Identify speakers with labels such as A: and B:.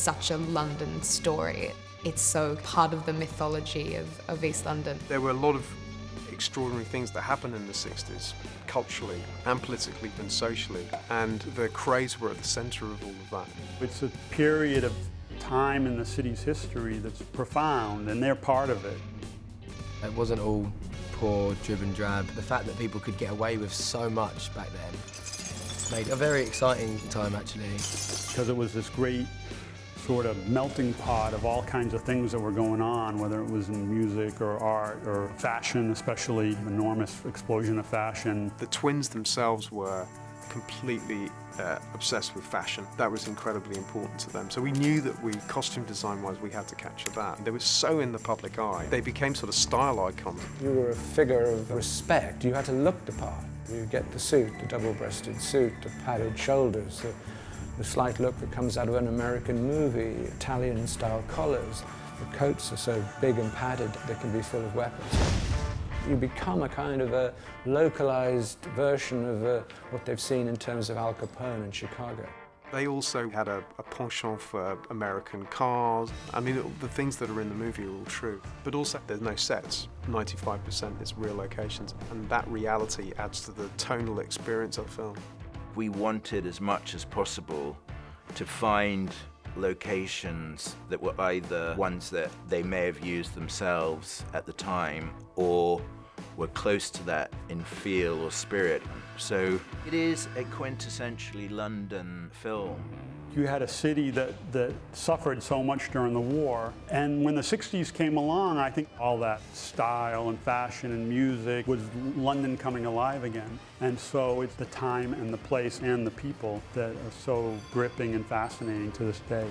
A: such a London story. It's so part of the mythology of East London.
B: There were a lot of extraordinary things that happened in the 60s, culturally and politically and socially, and the Krays were at the centre of all of that.
C: It's a period of time in the city's history that's profound, and they're part of it.
D: It wasn't all poor, drib and drab. The fact that people could get away with so much back then made a very exciting time, actually.
C: Because it was this great sort of melting pot of all kinds of things that were going on, whether it was in music or art or fashion, especially enormous explosion of fashion.
B: The twins themselves were completely obsessed with fashion. That was incredibly important to them. So we knew that costume design-wise, we had to capture that. They were so in the public eye. They became sort of style icons.
E: You were a figure of respect. You had to look the part. You get the suit, the double-breasted suit, the padded shoulders, the slight look that comes out of an American movie, Italian-style collars. The coats are so big and padded they can be full of weapons. You become a kind of a localized version of what they've seen in terms of Al Capone in Chicago.
B: They also had a penchant for American cars. I mean, the things that are in the movie are all true. But also, there's no sets. 95% is real locations. And that reality adds to the tonal experience of the film.
F: We wanted as much as possible to find locations that were either ones that they may have used themselves at the time or were close to that in feel or spirit. So it is a quintessentially London film.
C: You had a city that suffered so much during the war, and when the 60s came along, I think all that style and fashion and music was London coming alive again. And so it's the time and the place and the people that are so gripping and fascinating to this day.